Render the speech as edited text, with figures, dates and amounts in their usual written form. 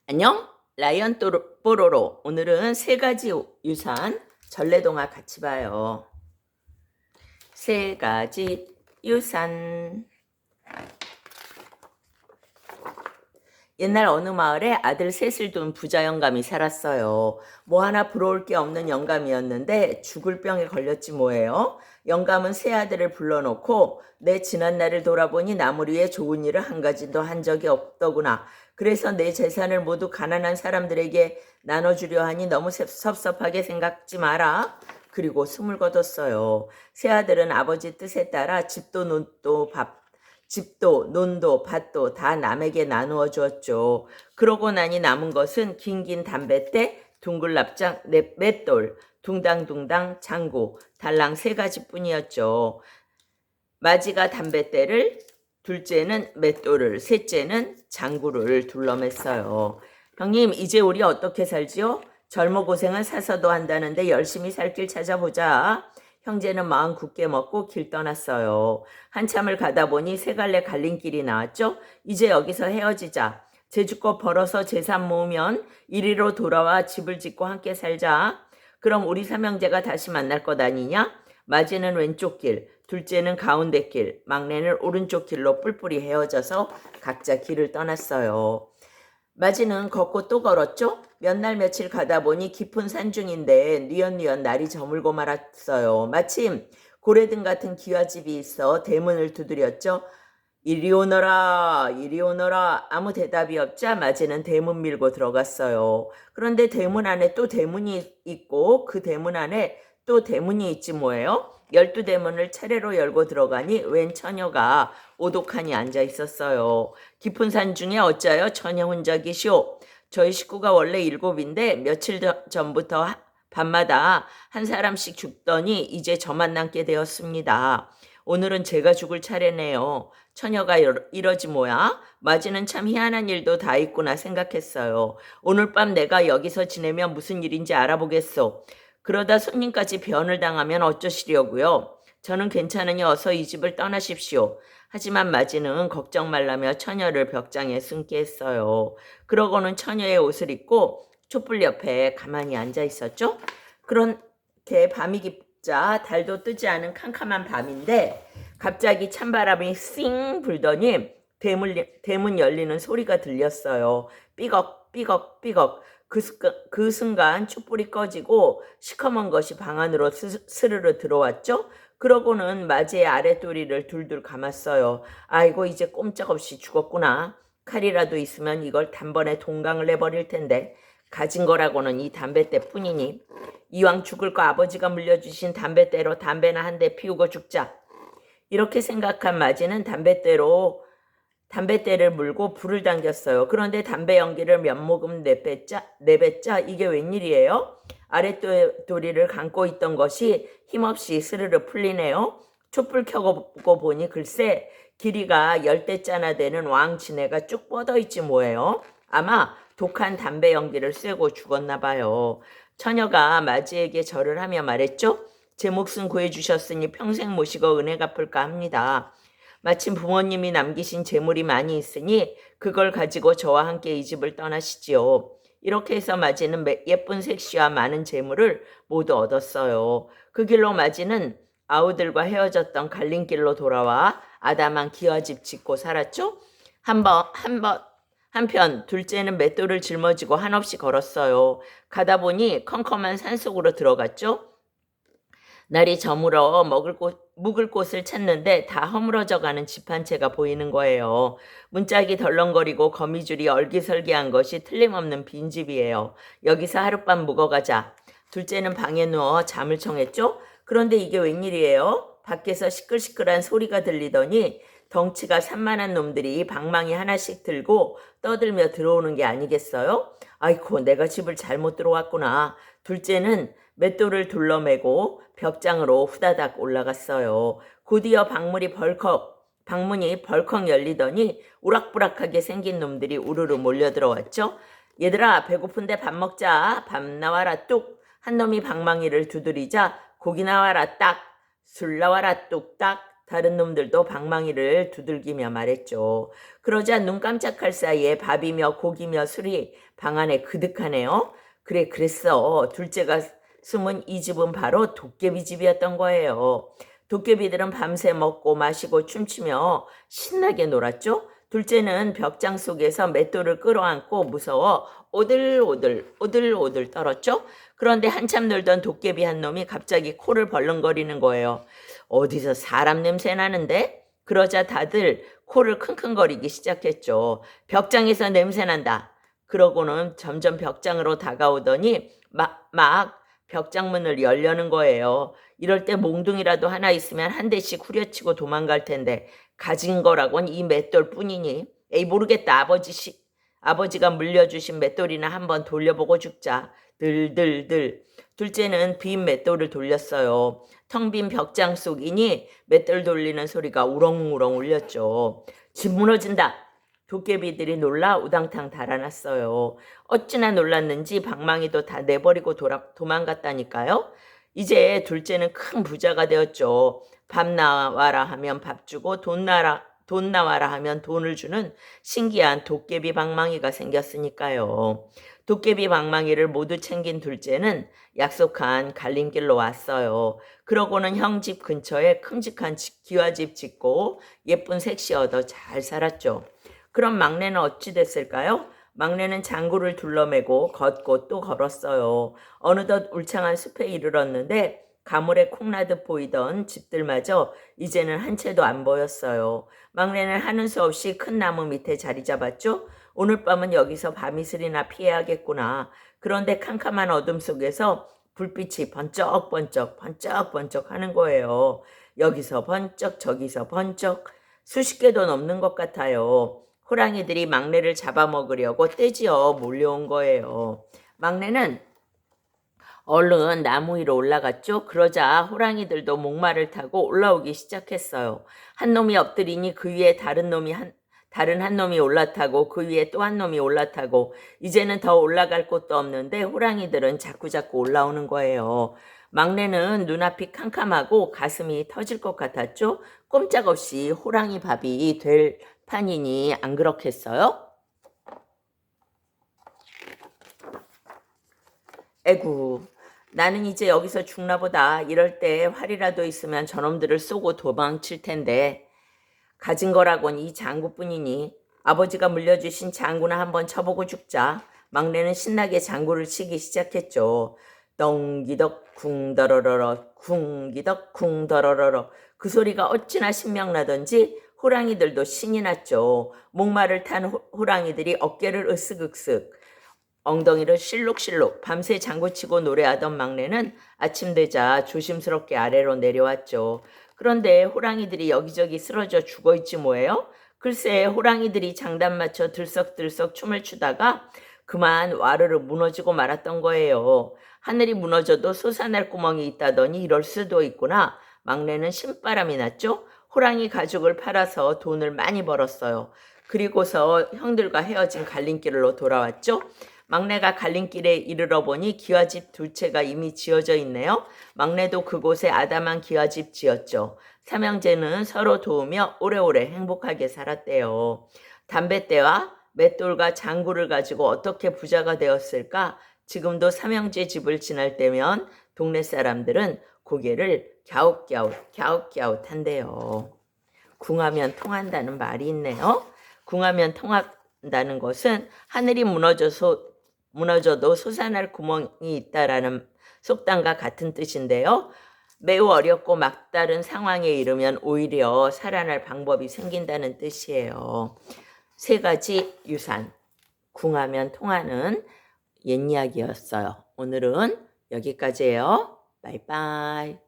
안녕? 라이언 뽀로로. 오늘은 세 가지 유산 전래동화 같이 봐요. 세 가지 유산. 옛날 어느 마을에 아들 셋을 둔 부자 영감이 살았어요. 뭐 하나 부러울 게 없는 영감이었는데 죽을 병에 걸렸지 뭐예요. 영감은 세 아들을 불러놓고 내 지난날을 돌아보니 나물 위에 좋은 일을 한 가지도 한 적이 없더구나. 그래서 내 재산을 모두 가난한 사람들에게 나눠주려 하니 너무 섭섭하게 생각지 마라. 그리고 숨을 거뒀어요. 세 아들은 아버지 뜻에 따라 집도 논도 밭도 다 남에게 나누어 주었죠. 그러고 나니 남은 것은 긴긴 담뱃대, 둥글납작 맷돌, 둥당둥당 장구, 달랑 세 가지뿐이었죠. 마지가 담뱃대를, 둘째는 맷돌을, 셋째는 장구를 둘러맸어요. 형님, 이제 우리 어떻게 살지요? 젊어 고생은 사서도 한다는데 열심히 살 길 찾아보자. 형제는 마음 굳게 먹고 길 떠났어요. 한참을 가다 보니 세 갈래 갈림길이 나왔죠. 이제 여기서 헤어지자. 제주껏 벌어서 재산 모으면 이리로 돌아와 집을 짓고 함께 살자. 그럼 우리 삼형제가 다시 만날 것 아니냐? 마지는 왼쪽 길, 둘째는 가운데 길, 막내는 오른쪽 길로 뿔뿔이 헤어져서 각자 길을 떠났어요. 마지는 걷고 또 걸었죠. 몇 날 며칠 가다 보니 깊은 산중인데 뉘엿뉘엿 날이 저물고 말았어요. 마침 고래등 같은 기와집이 있어 대문을 두드렸죠. 이리 오너라, 이리 오너라. 아무 대답이 없자 마지는 대문 밀고 들어갔어요. 그런데 대문 안에 또 대문이 있고 그 대문 안에 또 대문이 있지 뭐예요? 12대문을 차례로 열고 들어가니 웬 처녀가 오독하니 앉아 있었어요. 깊은 산 중에 어찌하여 처녀 혼자 계시오? 저희 식구가 원래 7인데 며칠 전부터 밤마다 한 사람씩 죽더니 이제 저만 남게 되었습니다. 오늘은 제가 죽을 차례네요. 처녀가 이러지 뭐야? 마지는 참 희한한 일도 다 있구나 생각했어요. 오늘 밤 내가 여기서 지내면 무슨 일인지 알아보겠소. 그러다 손님까지 변을 당하면 어쩌시려고요? 저는 괜찮으니 어서 이 집을 떠나십시오. 하지만 마지는 걱정 말라며 처녀를 벽장에 숨게 했어요. 그러고는 처녀의 옷을 입고 촛불 옆에 가만히 앉아 있었죠. 그렇게 밤이 깊자 달도 뜨지 않은 캄캄한 밤인데 갑자기 찬바람이 씽 불더니 대문 열리는 소리가 들렸어요. 삐걱 삐걱 삐걱. 그 순간 촛불이 꺼지고 시커먼 것이 방 안으로 스르르 들어왔죠. 그러고는 마지의 아랫도리를 둘둘 감았어요. 아이고 이제 꼼짝없이 죽었구나. 칼이라도 있으면 이걸 단번에 동강을 내버릴 텐데 가진 거라고는 이 담뱃대뿐이니 이왕 죽을 거 아버지가 물려주신 담뱃대로 담배나 한 대 피우고 죽자. 이렇게 생각한 마지는 담뱃대를 물고 불을 당겼어요. 그런데 담배 연기를 몇 모금 내뱉자 이게 웬일이에요? 아랫도리를 감고 있던 것이 힘없이 스르르 풀리네요. 촛불 켜고 보니 글쎄 길이가 10대짜나 되는 왕지네가 쭉 뻗어있지 뭐예요. 아마 독한 담배 연기를 쐬고 죽었나 봐요. 처녀가 마지에게 절을 하며 말했죠. 제 몫은 구해주셨으니 평생 모시고 은혜 갚을까 합니다. 마침 부모님이 남기신 재물이 많이 있으니 그걸 가지고 저와 함께 이 집을 떠나시지요. 이렇게 해서 마지는 예쁜 색시와 많은 재물을 모두 얻었어요. 그 길로 마지는 아우들과 헤어졌던 갈림길로 돌아와 아담한 기와집 짓고 살았죠. 한편 둘째는 맷돌을 짊어지고 한없이 걸었어요. 가다 보니 컴컴한 산속으로 들어갔죠. 날이 저물어 묵을 곳을 찾는데 다 허물어져가는 집 한 채가 보이는 거예요. 문짝이 덜렁거리고 거미줄이 얼기설기한 것이 틀림없는 빈집이에요. 여기서 하룻밤 묵어가자. 둘째는 방에 누워 잠을 청했죠. 그런데 이게 웬일이에요? 밖에서 시끌시끌한 소리가 들리더니 덩치가 산만한 놈들이 방망이 하나씩 들고 떠들며 들어오는 게 아니겠어요? 아이고 내가 집을 잘못 들어왔구나. 둘째는 맷돌을 둘러매고 벽장으로 후다닥 올라갔어요. 곧이어 방문이 벌컥 열리더니 우락부락하게 생긴 놈들이 우르르 몰려들어왔죠. 얘들아 배고픈데 밥 먹자. 밥 나와라 뚝. 한 놈이 방망이를 두드리자 고기 나와라 딱. 술 나와라 뚝딱. 다른 놈들도 방망이를 두들기며 말했죠. 그러자 눈 깜짝할 사이에 밥이며 고기며 술이 방 안에 그득하네요. 그래 그랬어. 둘째가 숨은 이 집은 바로 도깨비 집이었던 거예요. 도깨비들은 밤새 먹고 마시고 춤추며 신나게 놀았죠. 둘째는 벽장 속에서 맷돌을 끌어안고 무서워 오들오들 떨었죠. 그런데 한참 놀던 도깨비 한 놈이 갑자기 코를 벌렁거리는 거예요. 어디서 사람 냄새 나는데? 그러자 다들 코를 킁킁거리기 시작했죠. 벽장에서 냄새 난다. 그러고는 점점 벽장으로 다가오더니 막 벽장문을 열려는 거예요. 이럴 때 몽둥이라도 하나 있으면 한 대씩 후려치고 도망갈 텐데 가진 거라곤 이 맷돌 뿐이니. 에이 모르겠다. 아버지가 물려주신 맷돌이나 한번 돌려보고 죽자. 들들들. 둘째는 빈 맷돌을 돌렸어요. 텅 빈 벽장 속이니 맷돌 돌리는 소리가 우렁우렁 울렸죠. 집 무너진다. 도깨비들이 놀라 우당탕 달아났어요. 어찌나 놀랐는지 방망이도 다 내버리고 도망갔다니까요. 이제 둘째는 큰 부자가 되었죠. 밥 나와라 하면 밥 주고 돈 나와라 하면 돈을 주는 신기한 도깨비 방망이가 생겼으니까요. 도깨비 방망이를 모두 챙긴 둘째는 약속한 갈림길로 왔어요. 그러고는 형 집 근처에 큼직한 기와집 짓고 예쁜 색시 얻어 잘 살았죠. 그럼 막내는 어찌 됐을까요? 막내는 장구를 둘러매고 걷고 또 걸었어요. 어느덧 울창한 숲에 이르렀는데 가물에 콩나듯 보이던 집들마저 이제는 한 채도 안 보였어요. 막내는 하는 수 없이 큰 나무 밑에 자리 잡았죠. 오늘 밤은 여기서 밤이슬이나 피해야겠구나. 그런데 캄캄한 어둠 속에서 불빛이 번쩍번쩍 하는 거예요. 여기서 번쩍 저기서 번쩍 수십 개도 넘는 것 같아요. 호랑이들이 막내를 잡아먹으려고 떼지어 몰려온 거예요. 막내는 얼른 나무 위로 올라갔죠. 그러자 호랑이들도 목마를 타고 올라오기 시작했어요. 한 놈이 엎드리니 그 위에 다른 한 놈이 올라타고 그 위에 또 한 놈이 올라타고 이제는 더 올라갈 곳도 없는데 호랑이들은 자꾸자꾸 올라오는 거예요. 막내는 눈앞이 캄캄하고 가슴이 터질 것 같았죠. 꼼짝없이 호랑이 밥이 될 판이니 안 그렇겠어요? 에구, 나는 이제 여기서 죽나 보다. 이럴 때 활이라도 있으면 저놈들을 쏘고 도망칠 텐데 가진 거라곤 이 장구뿐이니 아버지가 물려주신 장구나 한번 쳐보고 죽자. 막내는 신나게 장구를 치기 시작했죠. 덩기덕 쿵더러러러 쿵기덕 쿵더러러러 그 소리가 어찌나 신명나던지 호랑이들도 신이 났죠. 목마를 탄 호랑이들이 어깨를 으쓱으쓱 엉덩이를 실룩실룩 밤새 장구치고 노래하던 막내는 아침 되자 조심스럽게 아래로 내려왔죠. 그런데 호랑이들이 여기저기 쓰러져 죽어있지 뭐예요? 글쎄 호랑이들이 장단 맞춰 들썩들썩 춤을 추다가 그만 와르르 무너지고 말았던 거예요. 하늘이 무너져도 솟아날 구멍이 있다더니 이럴 수도 있구나. 막내는 신바람이 났죠. 호랑이 가죽을 팔아서 돈을 많이 벌었어요. 그리고서 형들과 헤어진 갈림길로 돌아왔죠. 막내가 갈림길에 이르러 보니 기와집 두 채가 이미 지어져 있네요. 막내도 그곳에 아담한 기와집 지었죠. 삼형제는 서로 도우며 오래오래 행복하게 살았대요. 담뱃대와 맷돌과 장구를 가지고 어떻게 부자가 되었을까? 지금도 삼형제 집을 지날 때면 동네 사람들은 고개를 갸웃갸웃 한대요. 궁하면 통한다는 말이 있네요. 궁하면 통한다는 것은 하늘이 무너져도 솟아날 구멍이 있다라는 속담과 같은 뜻인데요. 매우 어렵고 막다른 상황에 이르면 오히려 살아날 방법이 생긴다는 뜻이에요. 세 가지 유산, 궁하면 통하는 옛 이야기였어요. 오늘은 여기까지예요. 바이바이.